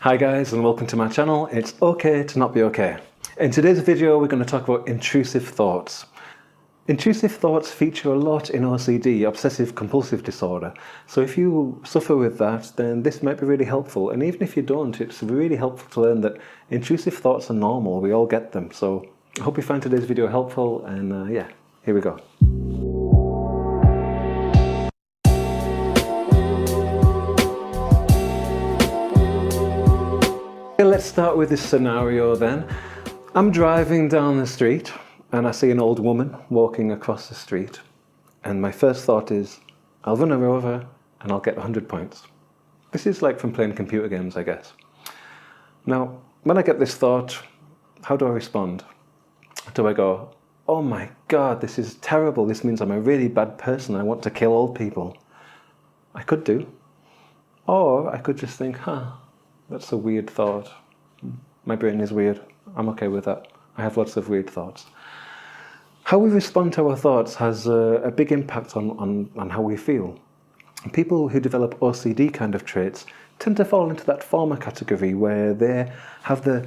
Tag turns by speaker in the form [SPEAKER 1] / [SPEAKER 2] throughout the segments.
[SPEAKER 1] Hi guys, and welcome to my channel. It's okay to not be okay. In today's video we're going to talk about intrusive thoughts. Intrusive thoughts feature a lot in OCD, Obsessive Compulsive Disorder. So if you suffer with that, then this might be really helpful. And even if you don't, it's really helpful to learn that intrusive thoughts are normal. We all get them. So I hope you find today's video helpful, and yeah, here we go. Let's start with this scenario then. I'm driving down the street and I see an old woman walking across the street, and my first thought is, I'll run her over and I'll get 100 points. This is like from playing computer games, I guess. Now, when I get this thought, how do I respond? Do I go, oh my god, this is terrible, this means I'm a really bad person, I want to kill old people? I could do. Or I could just think, that's a weird thought. My brain is weird. I'm okay with that. I have lots of weird thoughts. How we respond to our thoughts has a big impact on how we feel. People who develop OCD kind of traits tend to fall into that former category where they have the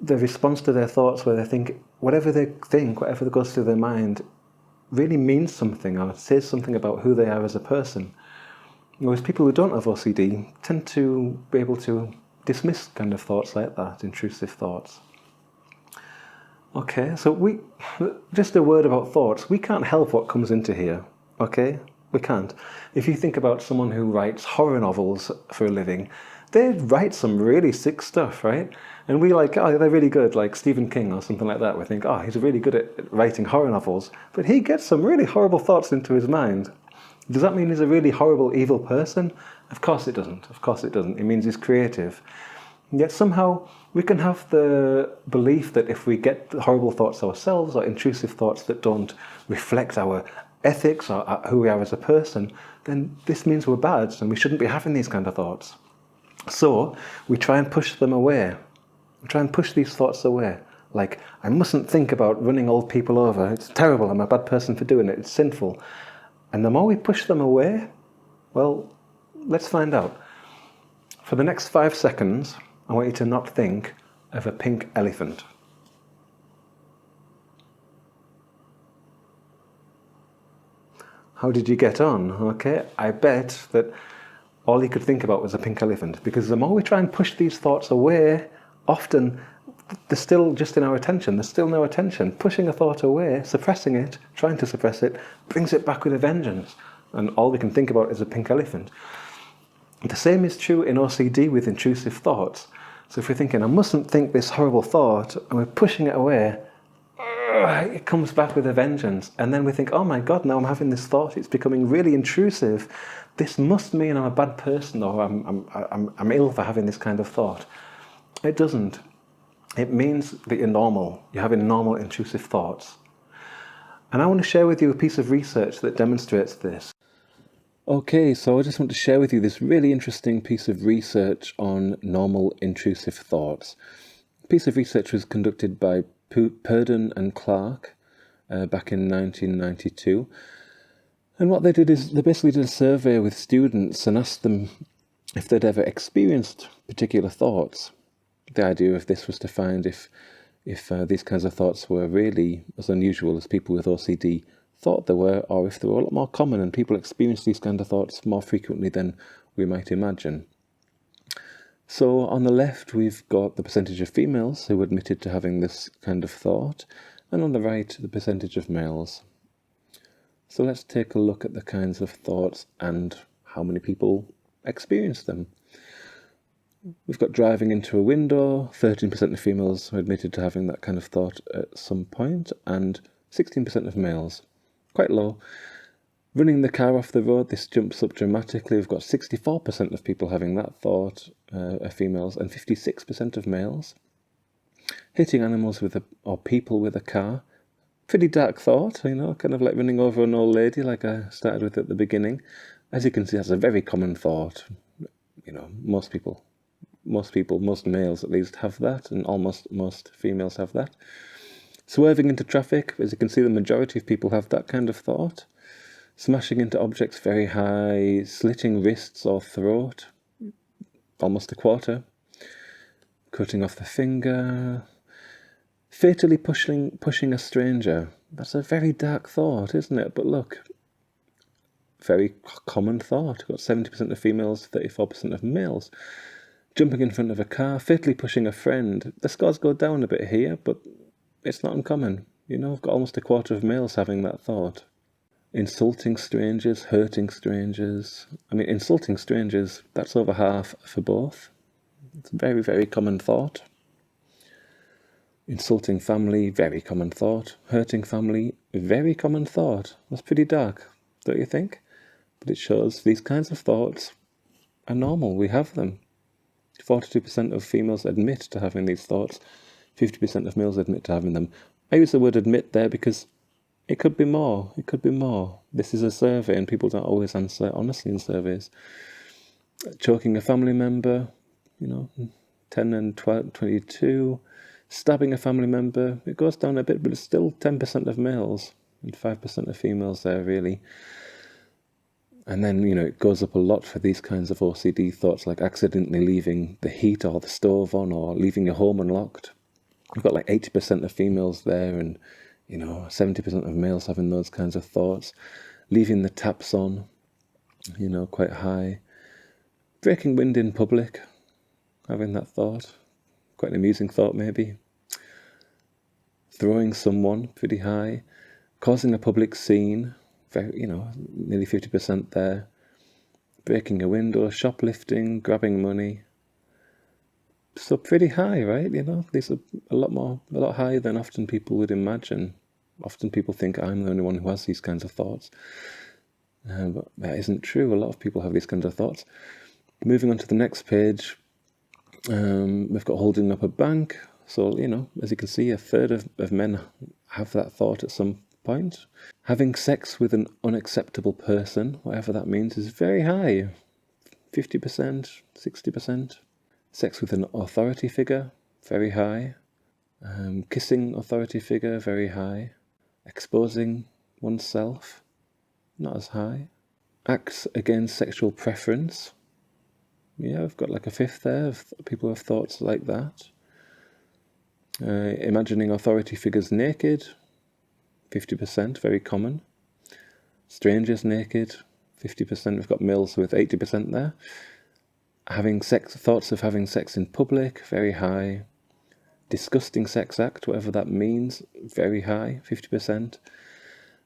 [SPEAKER 1] response to their thoughts where they think whatever goes through their mind really means something or says something about who they are as a person. Whereas people who don't have OCD tend to be able to dismiss kind of thoughts like that, intrusive thoughts. Okay, so just a word about thoughts. We can't help what comes into here, okay? We can't. If you think about someone who writes horror novels for a living, they write some really sick stuff, right? And we like, oh, they're really good, like Stephen King or something like that. We think, oh, he's really good at writing horror novels, but he gets some really horrible thoughts into his mind. Does that mean he's a really horrible, evil person? Of course it doesn't. Of course it doesn't. It means he's creative. Yet somehow we can have the belief that if we get horrible thoughts ourselves or intrusive thoughts that don't reflect our ethics or who we are as a person, then this means we're bad and we shouldn't be having these kind of thoughts. So we try and push them away. We try and push these thoughts away. Like, I mustn't think about running old people over. It's terrible. I'm a bad person for doing it. It's sinful. And the more we push them away, well, let's find out. For the next 5 seconds, I want you to not think of a pink elephant. How did you get on? Okay, I bet that all you could think about was a pink elephant, because the more we try and push these thoughts away, often they're still just in our attention. There's still no attention. Pushing a thought away, suppressing it, trying to suppress it, brings it back with a vengeance. And all we can think about is a pink elephant. The same is true in OCD with intrusive thoughts. So if we're thinking, I mustn't think this horrible thought, and we're pushing it away, it comes back with a vengeance. And then we think, oh my god, now I'm having this thought, it's becoming really intrusive. This must mean I'm a bad person, or I'm ill for having this kind of thought. It doesn't. It means that you're normal. You're having normal intrusive thoughts. And I want to share with you a piece of research that demonstrates this. Okay, so I just want to share with you this really interesting piece of research on normal intrusive thoughts. The piece of research was conducted by Purdon and Clark back in 1992. And what they did is they basically did a survey with students and asked them if they'd ever experienced particular thoughts. The idea of this was to find if these kinds of thoughts were really as unusual as people with OCD thought they were, or if they were a lot more common and people experience these kind of thoughts more frequently than we might imagine. So on the left we've got the percentage of females who admitted to having this kind of thought, and on the right the percentage of males. So let's take a look at the kinds of thoughts and how many people experience them. We've got driving into a window, 13% of females who admitted to having that kind of thought at some point, and 16% of males. Quite low. Running the car off the road, this jumps up dramatically. We've got 64% of people having that thought, are females, and 56% of males. Hitting animals or people with a car. Pretty dark thought, kind of like running over an old lady like I started with at the beginning. As you can see, that's a very common thought. Most males at least have that, and almost most females have that. Swerving into traffic, as you can see, the majority of people have that kind of thought. Smashing into objects very high, slitting wrists or throat, almost a quarter. cutting off the finger, fatally pushing a stranger. That's a very dark thought, isn't it? But look, very common thought. Got 70% of females, 34% of males. Jumping in front of a car, fatally pushing a friend. The scores go down a bit here, but it's not uncommon. You know, I've got almost a quarter of males having that thought. Insulting strangers, hurting strangers. I mean, insulting strangers, that's over half for both. It's a very, very common thought. Insulting family, very common thought. Hurting family, very common thought. That's pretty dark, don't you think? But it shows these kinds of thoughts are normal. We have them. 42% of females admit to having these thoughts. 50% of males admit to having them. I use the word admit there because it could be more. It could be more. This is a survey and people don't always answer honestly in surveys. Choking a family member, 10 and 12, 22. Stabbing a family member, it goes down a bit, but it's still 10% of males and 5% of females there, really. And then, it goes up a lot for these kinds of OCD thoughts, like accidentally leaving the heat or the stove on or leaving your home unlocked. We've got like 80% of females there and, 70% of males having those kinds of thoughts. Leaving the taps on, quite high. Breaking wind in public, having that thought. Quite an amusing thought, maybe. Throwing someone, pretty high. Causing a public scene, very, nearly 50% there. Breaking a window, shoplifting, grabbing money. So pretty high, right? These are a lot higher than often people would imagine. Often people think I'm the only one who has these kinds of thoughts. But that isn't true. A lot of people have these kinds of thoughts. Moving on to the next page. We've got holding up a bank. So, as you can see, a third of men have that thought at some point. Having sex with an unacceptable person, whatever that means, is very high. 50%, 60%. Sex with an authority figure, very high. Kissing authority figure, very high. Exposing oneself, not as high. Acts against sexual preference. Yeah, I've got like a fifth there of people who have thoughts like that. Imagining authority figures naked, 50%, very common. Strangers naked, 50%. We've got males with 80% there. Thoughts of having sex in public, very high. Disgusting sex act, whatever that means, very high, 50%.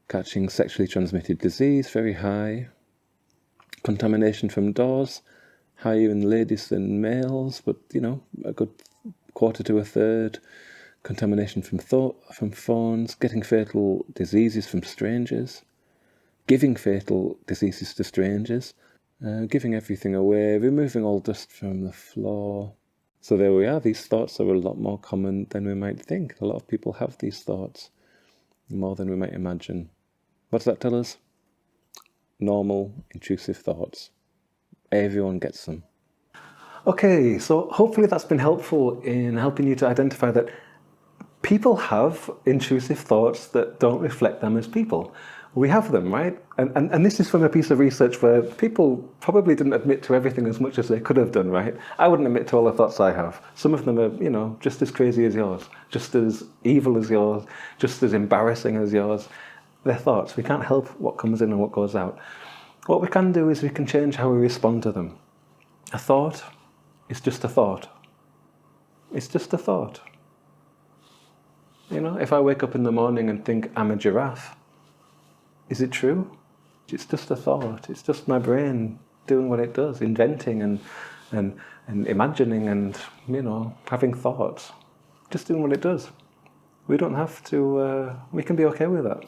[SPEAKER 1] Catching sexually transmitted disease, very high. Contamination from doors, higher in ladies than males, but, a good quarter to a third. Contamination from phones, getting fatal diseases from strangers, giving fatal diseases to strangers, giving everything away, removing all dust from the floor. So there we are. These thoughts are a lot more common than we might think. A lot of people have these thoughts, more than we might imagine. What does that tell us? Normal, intrusive thoughts. Everyone gets them. Okay, so hopefully that's been helpful in helping you to identify that people have intrusive thoughts that don't reflect them as people. We have them, right? And this is from a piece of research where people probably didn't admit to everything as much as they could have done, right? I wouldn't admit to all the thoughts I have. Some of them are, just as crazy as yours, just as evil as yours, just as embarrassing as yours. They're thoughts. We can't help what comes in and what goes out. What we can do is we can change how we respond to them. A thought is just a thought. It's just a thought. If I wake up in the morning and think I'm a giraffe, is it true? It's just a thought. It's just my brain doing what it does, inventing and imagining and, having thoughts. Just doing what it does. We don't have to, we can be okay with that.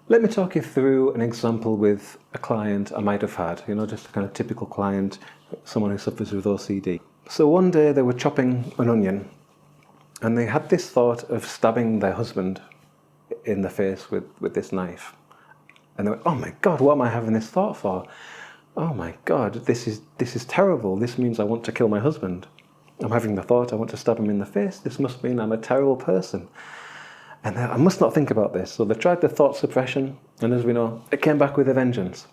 [SPEAKER 1] Let me talk you through an example with a client I might have had, just a kind of typical client, someone who suffers with OCD. So one day they were chopping an onion and they had this thought of stabbing their husband in the face with this knife. And they went, oh my God, what am I having this thought for? Oh my God, this is terrible. This means I want to kill my husband. I'm having the thought I want to stab him in the face. This must mean I'm a terrible person. And I must not think about this. So they tried the thought suppression, and as we know, it came back with a vengeance.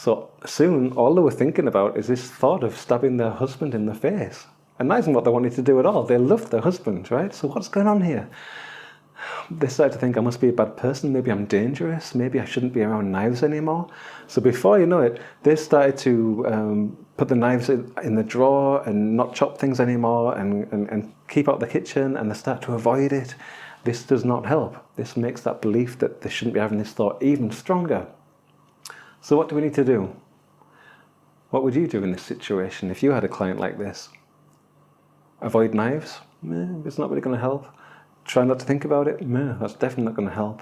[SPEAKER 1] So soon, all they were thinking about is this thought of stabbing their husband in the face. And that isn't what they wanted to do at all. They loved their husband, right? So what's going on here? They started to think, I must be a bad person, maybe I'm dangerous, maybe I shouldn't be around knives anymore. So before you know it, they started to put the knives in the drawer and not chop things anymore and keep out the kitchen, and they start to avoid it. This does not help. This makes that belief that they shouldn't be having this thought even stronger. So what do we need to do? What would you do in this situation if you had a client like this? Avoid knives? It's not really going to help. Try not to think about it? That's definitely not going to help.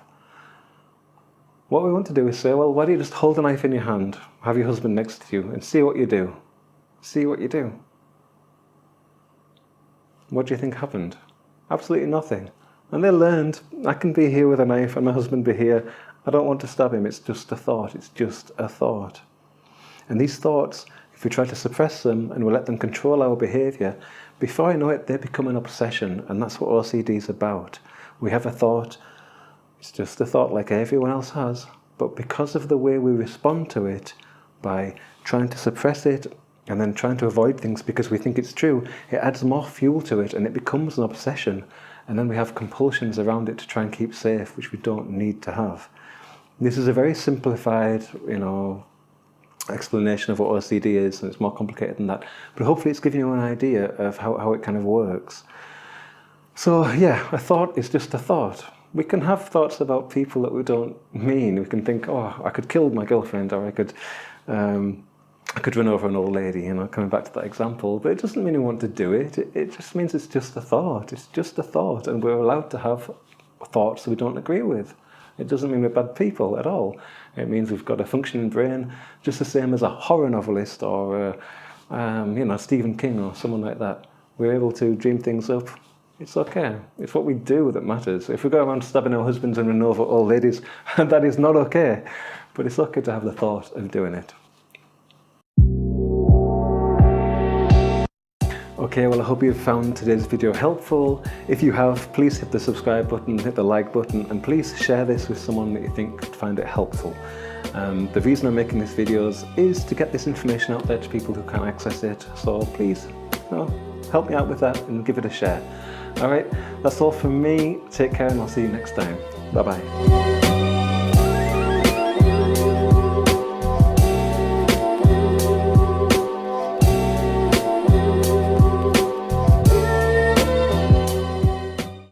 [SPEAKER 1] What we want to do is say, well, why don't you just hold a knife in your hand, have your husband next to you, and see what you do. See what you do. What do you think happened? Absolutely nothing. And they learned, I can be here with a knife and my husband be here. I don't want to stab him. It's just a thought. It's just a thought. And these thoughts, if we try to suppress them and we let them control our behaviour, before I know it, they become an obsession. And that's what OCD is about. We have a thought. It's just a thought like everyone else has. But because of the way we respond to it, by trying to suppress it and then trying to avoid things because we think it's true, it adds more fuel to it and it becomes an obsession. And then we have compulsions around it to try and keep safe, which we don't need to have. This is a very simplified, explanation of what OCD is, and it's more complicated than that. But hopefully it's giving you an idea of how it kind of works. So yeah, a thought is just a thought. We can have thoughts about people that we don't mean. We can think, oh, I could kill my girlfriend, or I could run over an old lady, coming back to that example. But it doesn't mean we want to do it. It just means it's just a thought. It's just a thought, and we're allowed to have thoughts that we don't agree with. It doesn't mean we're bad people at all. It means we've got a functioning brain, just the same as a horror novelist or, Stephen King or someone like that. We're able to dream things up. It's okay. It's what we do that matters. If we go around stabbing our husbands and running over old ladies, that is not okay. But it's okay to have the thought of doing it. Okay, well, I hope you've found today's video helpful. If you have, please hit the subscribe button, hit the like button, and please share this with someone that you think could find it helpful. The reason I'm making these videos is to get this information out there to people who can't access it. So please, help me out with that and give it a share. All right, that's all from me. Take care, and I'll see you next time. Bye-bye.